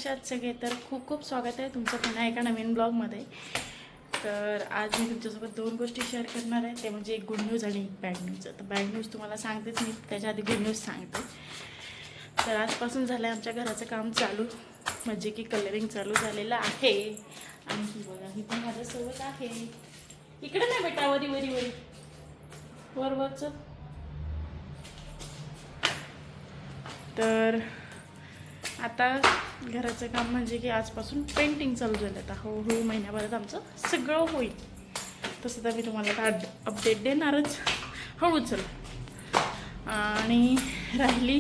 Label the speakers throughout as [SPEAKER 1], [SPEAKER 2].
[SPEAKER 1] कशा आहात सगळे? तर खूप खूप स्वागत आहे तुमचं पुन्हा एका नवीन ब्लॉगमध्ये. तर आज मी तुमच्यासोबत दोन गोष्टी शेअर करणार आहे. ते म्हणजे एक गुड न्यूज आणि एक बॅड न्यूज. तर बॅड न्यूज तुम्हाला सांगतेच मी, त्याच्या आधी गुड न्यूज सांगते. तर आजपासून झालं आहे आमच्या घराचं काम चालू, म्हणजे की कलरिंग चालू झालेलं आहे. आणि ही बघा, ही पण माझ्यासोबत आहे. इकडे नाही बेटा, वरी वरी वरी वर वरचं. तर आता घराचं काम म्हणजे की आजपासून पेंटिंग चालू झालं. आता हळूहळू महिन्याभरात आमचं सगळं होईल. तसं तर मी तुम्हाला आता अपडेट देणारच हळूच चल. आणि राहिली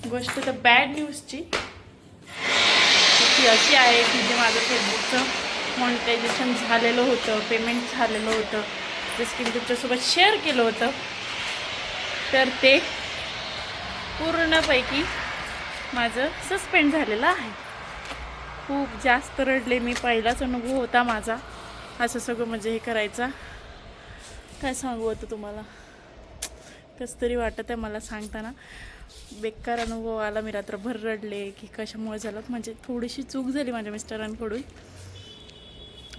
[SPEAKER 1] गोष्ट तर बॅड न्यूजची, ती अशी आहे की जे माझं फेसबुकचं मॉनिटायझेशन झालेलं होतं, पेमेंट झालेलं होतं, जसं की मी तुमच्यासोबत शेअर केलं होतं, तर ते पूर्णपैकी माझं सस्पेंड झालेलं आहे. खूप जास्त रडले मी. पहिलाच अनुभव होता माझा असं सगळं म्हणजे हे करायचा. काय सांगू आता तुम्हाला, कसं तरी वाटत आहे मला सांगताना. बेकार अनुभव आला. मी रात्रभर रडले की कशामुळे झालं, म्हणजे थोडीशी चूक झाली माझ्या मिस्टरांकडून.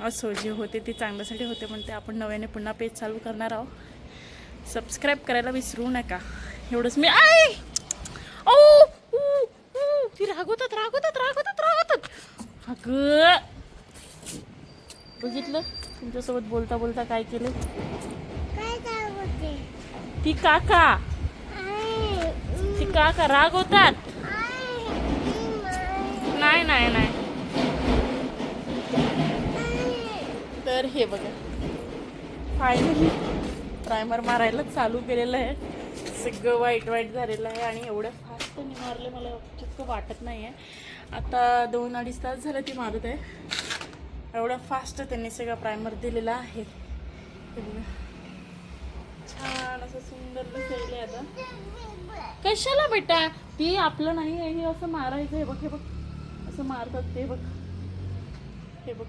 [SPEAKER 1] असो, जे होते ते चांगल्यासाठी होते, पण ते आपण नव्याने पुन्हा पेज चालू करणार आहोत. सबस्क्राईब करायला विसरू नका, एवढंच मी. ती रागवतात रागवतात रागवतात रागवतात. अगं बघितलं तुमच्यासोबत बोलता बोलता काय केलं. ती काका रागवतात. नाही नाही नाही. तर हे बघा, फायनली प्रायमर मारायला चालू केलेलं आहे. सगळं वाईट वाईट झालेलं आहे आणि एवढं फास्ट त्यांनी मारलं मला तितकं वाटत नाही आहे. आता 2-2.5 तास झालं ती मारत आहे. एवढं फास्ट त्यांनी सगळं प्रायमर दिलेला आहे. छान असं सुंदर दिसले. आता कशाला बेटा, ती आपलं नाही आहे, हे असं मारायचं. हे बघ हे बघ, असं मारतात ते बघ, हे बघ.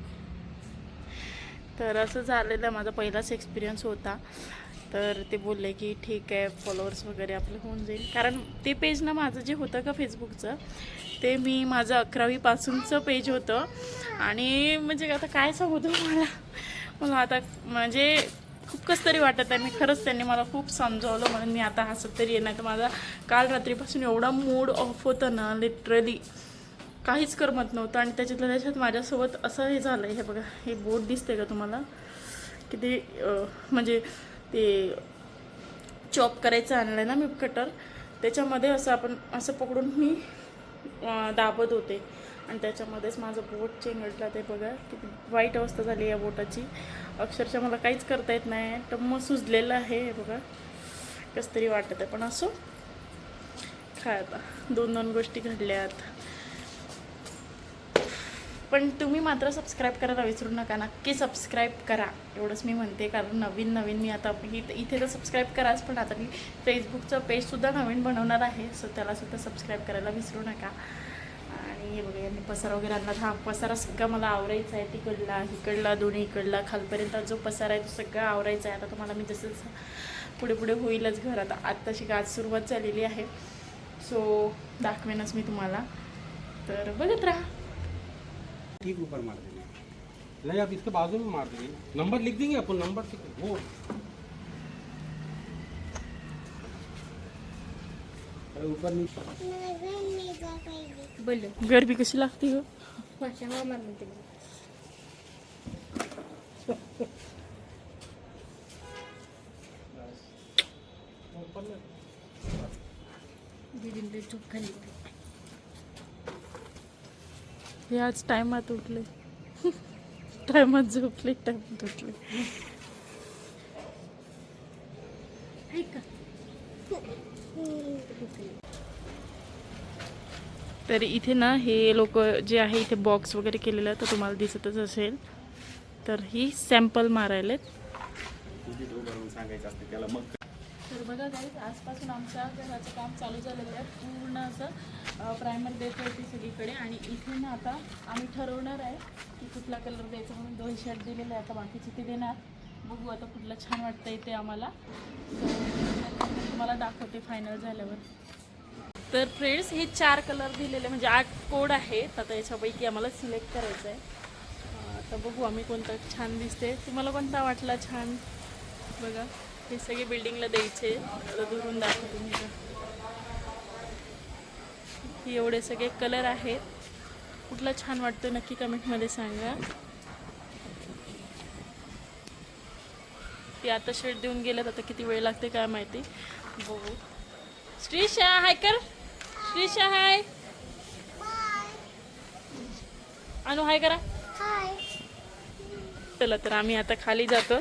[SPEAKER 1] तर असं झालेलं माझा पहिलाच एक्सपिरियन्स होता. तर ते बोलले की ठीक आहे, फॉलोअर्स वगैरे आपलं होऊन जाईल. कारण ते पेज ना माझं जे होतं का फेसबुकचं, ते मी माझं 11वीपासूनचं पेज होतं. आणि म्हणजे आता काय सांगू मला आता म्हणजे खूप कसं तरी वाटत आहे. मी खरंच त्यांनी मला खूप समजावलं म्हणून मी आता हसत तरी नाही. तर माझा काल रात्रीपासून एवढा मूड ऑफ होतं ना, लिटरली काहीच करमत नव्हतं. आणि त्याच्यात माझ्यासोबत असं हे झालं. हे बघा, हे बोट दिसते का तुम्हाला, की ते म्हणजे ते चॉप करायचं आणलं आहे ना मी कटर, त्याच्यामध्ये असं आपण असं पकडून मी दाबत होते आणि त्याच्यामध्येच माझं बोट चेंगटला. ते बघा किती वाईट अवस्था झाली या बोटाची. अक्षरशः मला काहीच करता येत नाही. टम्म सुजलेलं आहे. हे बघा कसं तरी वाटत आहे, पण असो काय आता, 2 गोष्टी घडल्यात. पण तुम्ही मात्र सबस्क्राईब करायला विसरू नका. नक्की सबस्क्राईब करा, एवढंच मी म्हणते. कारण नवीन मी आता इथे तर सबस्क्राईब कराच, पण आता मी फेसबुकचं पेजसुद्धा नवीन बनवणार आहे. सो त्यालासुद्धा सबस्क्राईब करायला विसरू नका. आणि हे बघा, यांनी पसारा वगैरे आणला. हा पसारा सगळा मला आवरायचा आहे. तिकडला इकडला दोन्ही इकडला खालपर्यंत जो पसारा आहे तो सगळा आवरायचा आहे. आता तुम्हाला मी जसंच पुढे होईलच घर. आता आत्ताशी आज सुरुवात झालेली आहे. सो दाखवेनच मी तुम्हाला, तर बघत राहा.
[SPEAKER 2] ठीक ऊपर मार देंगे, नहीं आप इसके बाजू में मार देंगे, नंबर लिख देंगे अपन, नंबर से वो ऊपर
[SPEAKER 1] बोल. गर्मी कशी लागते ग. चूप खाली. हे आज टायमात उठले, टायमात झोपले, टायमात उठले. तर इथे ना हे लोक जे आहे इथे बॉक्स वगैरे केलेलं आहे, तर तुम्हाला दिसतच असेल. तर ही सॅम्पल मारायलेत. तर बघा गाईज, आजपासून आमच्या घराचं काम चालू झालेलं आहे. पूर्ण असं प्रायमर देत होती सगळीकडे. आणि इथे ना आता आम्ही ठरवणार आहे की कुठला कलर द्यायचा म्हणून. 2 शर्ट दिलेले आहे, आता बाकीचे ते देणार. बघू आता कुठला छान वाटतं ते आम्हाला. तुम्हाला दाखवते फायनल झाल्यावर. तर फ्रेंड्स हे 4 कलर दिलेले म्हणजे 8 कोड आहेत. आता याच्यापैकी आम्हाला सिलेक्ट करायचं आहे. आता बघू आम्ही कोणता छान दिसते. तुम्हाला कोणता वाटला छान बघा. हे सगळे बिल्डिंगला द्यायचे. आता दुरून दाखवतो मी. हे एवढे सगळे कलर आहेत. कुठला छान वाटतो नक्की कमेंटमध्ये सांगा. ते आता शेड देऊन गेल्यात. आता किती वेळ लागते काय माहिती. बघू. श्रीशा हाय कर. श्रीशा हाय. अनु हाय करा. चला तर आम्ही आता खाली जातो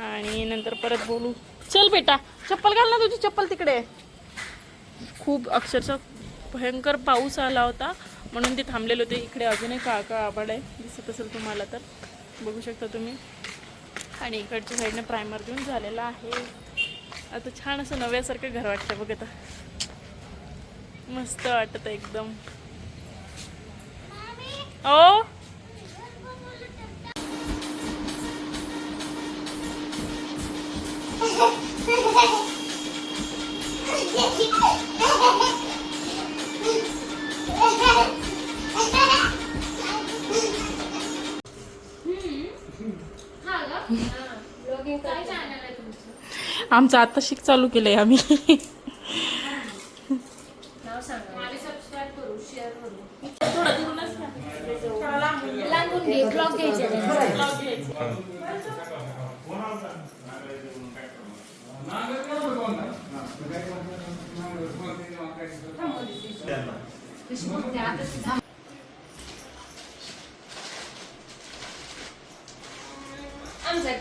[SPEAKER 1] आणि नंतर परत बोलू. चल बेटा चप्पल घाल ना. तुझी चप्पल तिकडे आहे. खूप अक्षरशः भयंकर पाऊस आला होता म्हणून ते थांबलेले होते. इकडे अजूनही काळा आभाळ आहे दिसत असेल तुम्हाला तर बघू शकता तुम्ही. आणि इकडच्या साईडने प्रायमर देऊन झालेला आहे. आता छान असं नव्यासारखं घर वाटतं बघ. आता मस्त वाटत एकदम. ओ आमचं आता शिक चालू केलंय आम्ही.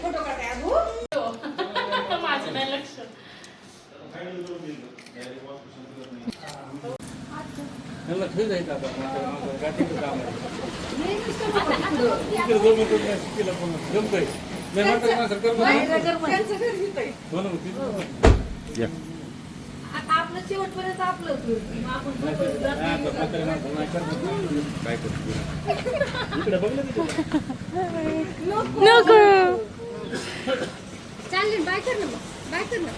[SPEAKER 3] फोटो काढाय
[SPEAKER 1] माझं नाही लक्ष.
[SPEAKER 3] आपलं शेवटपर्यंत आपलं
[SPEAKER 1] नको
[SPEAKER 3] चालेल. बाय कर ना मग. बाय कर ना.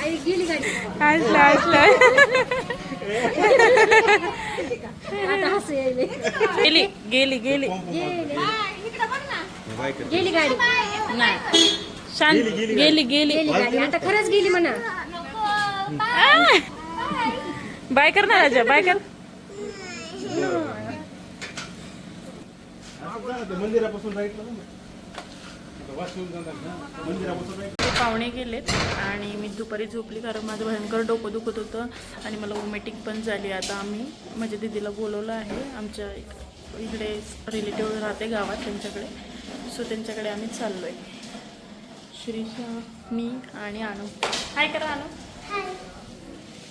[SPEAKER 3] आई गेली गाडी. आता हसू यायले.
[SPEAKER 1] गेली गेली गेली
[SPEAKER 3] गेली गाडी.
[SPEAKER 1] नाही शांत. गेली गेली
[SPEAKER 3] गेली गाडी. आता खरंच गेली म्हणा.
[SPEAKER 1] बाय कर ना राजा. बाय कर.
[SPEAKER 2] मंदिरापासून राईटला
[SPEAKER 1] पाहुणे गेलेत आणि मी दुपारी झोपली कारण माझं भयंकर डोकं दुखत होतं आणि मला वॉमिटिंग पण झाली. आता आम्ही माझ्या दीदीला बोलवलं आहे. आमच्या इकडे रिलेटिव्ह राहते गावात त्यांच्याकडे. सो त्यांच्याकडे आम्ही चाललो आहे. श्रीशा मी आणि अनु. हाय करा अनु.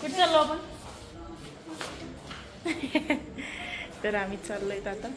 [SPEAKER 1] कुठे चाललो आपण. तर आम्ही चाललो आहेत आता.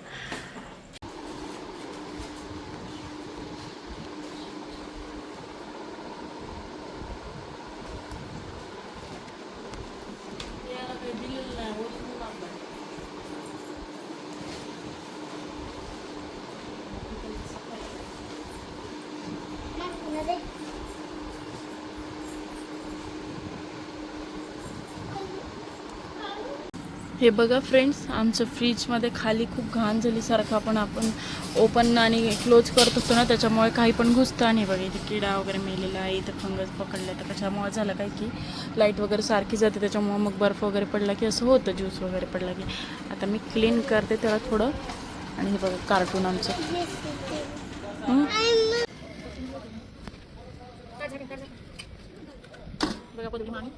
[SPEAKER 1] हे बघा फ्रेंड्स आमचं फ्रीजमध्ये खाली खूप घाण झालीसारखं आपण ओपन आणि क्लोज करत असतो ना त्याच्यामुळे काही पण घुसतं. आणि बघा इथे किडा वगैरे मेलेला आहे. इथं फंगस पकडलं तर त्याच्यामुळे झालं काय की लाईट वगैरे सारखी जाते त्याच्यामुळे मग बर्फ वगैरे पडला की असं होतं. ज्यूस वगैरे पडला की. आता मी क्लीन करते त्याला थोडं. आणि हे बघा कार्टून आमचं. बघा पदरी मामी.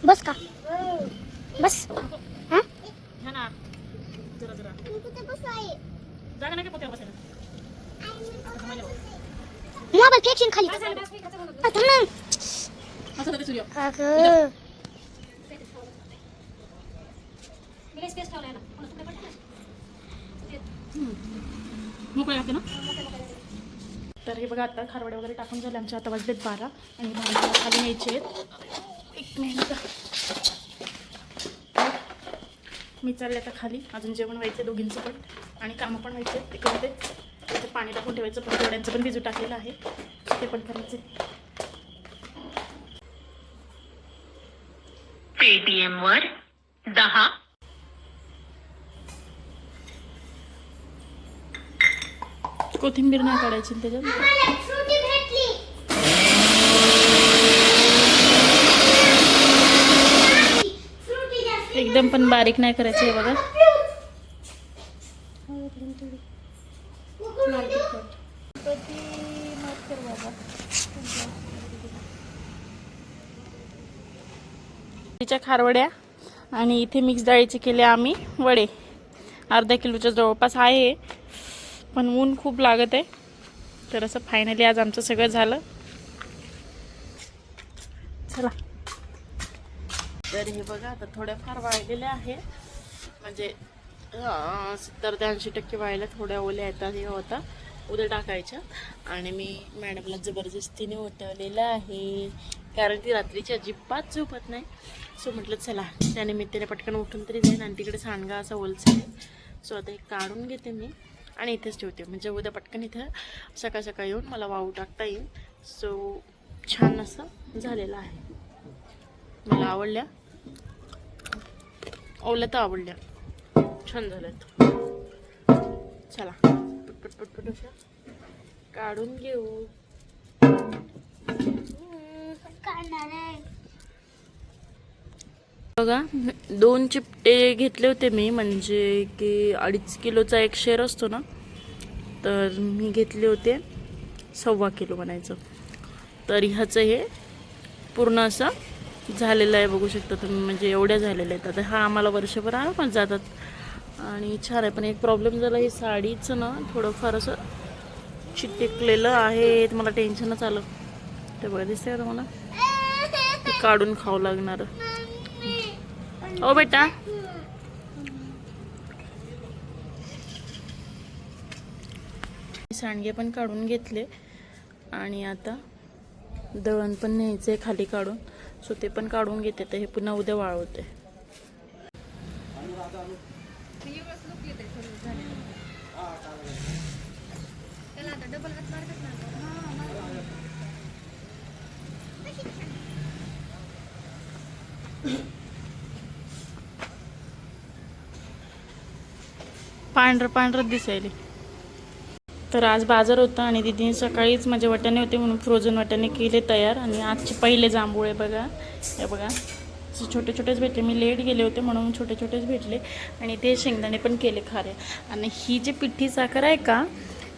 [SPEAKER 3] बस का बस. मोबाईल फेकशील खाली.
[SPEAKER 1] तर हे बघा आता खारवडे वगैरे टाकून झाले आमचे. आता वाजलेत 12 आणि भांडी खाली न्यायचे आहेत. एक मिनिट, मी चालले आता खाली. अजून जेवण व्हायचं दोघींचं पण आणि कामं पण व्हायचे. ते करते. त्याचं पाणी टाकून ठेवायचं. पण वड्यांचं पण भिजू टाकलेलं आहे, ते पण करायचे.
[SPEAKER 4] पेटीएम वर 10
[SPEAKER 1] कोथिंबीर नाही काढायची त्याच्यात. एकदम पण बारीक नाही करायचं आहे बघा. तिच्या खारवड्या आणि इथे मिक्स डाळीचे केले आम्ही वडे. अर्धा किलोच्या जवळपास आहे, पण ऊन खूप लागत आहे. तर असं फायनली आज आमचं सगळं झालं. चला, तर हे बघा आता थोड्याफार वाळलेल्या आहे, म्हणजे 70 ते 80% वाळल्या. थोड्या ओल्या येतात, हे होता उद्या टाकायच्या. आणि मी मॅडमला जबरदस्तीने उठवलेलं आहे, कारण ती रात्रीची अजिबात झोपत नाही. सो म्हटलं चला त्यानिमित्ताने पटकन उठून तरी जाईन. आणि तिकडे सांडगा असा ओलसा आहे. सो आता एक काढून घेते मी आणि इथेच ठेवते, म्हणजे उद्या पटकन इथं सकाळ सकाळी येऊन मला वाळू टाकता येईल. सो छान असं झालेलं आहे. मला आवडल्या, ओल्या तर आवडल्या, छान झाल्यात. चला पटपट पटपट अशा काढून घेऊ. बघा 2 चिपटे घेतले होते मी, म्हणजे की 2.5 किलोचा एक शेर असतो ना, तर मी घेतले होते 1.25 किलो बनायचं. तर ह्याचं हे पूर्ण असं झालेलं आहे, बघू शकता तुम्ही, म्हणजे एवढ्या झालेल्या आहेत. आता हा आम्हाला वर्षभर पण जातात आणि छान आहे. पण एक प्रॉब्लेम झाला, ही साडीचं ना थोडंफार असं चिटकलेलं आहे. मला टेन्शनच आलं. ते बघा दिसतंय का मला, ते काढून खावं लागणार. ओ बेटा, सांडगे पण काढून घेतले आणि आता दळण पण न्यायचंय खाली काढून. सो ते पण काढून घेते, तर हे पुन्हा उद्या वाळवते. पांढरं पांढरं दिसायले. तर आज बाजार होता आणि दीदीने सकाळीच माझे वाटाणे होते म्हणून फ्रोझन वाटाणे केले तयार. आणि आजचे पहिले जांभूळे बघा, हे बघा छोटे छोटेच भेटले. मी लेट गेले होते म्हणून छोटे छोटेच भेटले. आणि ते शेंगदाणे पण केले खारे. आणि ही जी पिठी साखर आहे का,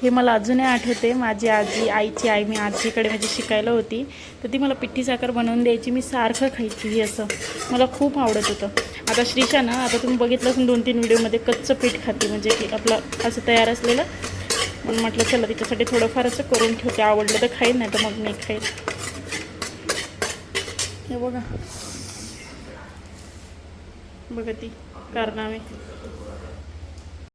[SPEAKER 1] हे मला अजूनही आठवते. माझी आजी, आईची आई, मी आजीकडे म्हणजे शिकायला होती, तर ती मला पिठी साखर बनवून द्यायची. मी सारखं खायची ही, असं मला खूप आवडत होतं. आता श्रीषा ना, आता तुम्ही बघितलं असून 2-3 व्हिडिओमध्ये कच्चं पीठ खाते, म्हणजे की आपलं असं तयार असलेलं. म्हणून म्हटलं चला तिच्यासाठी थोडंफार असं करून ठेवते. आवडलं तर खाईन, नाही तर मग नाही खाईन. हे बघा बघा ती कारनामे.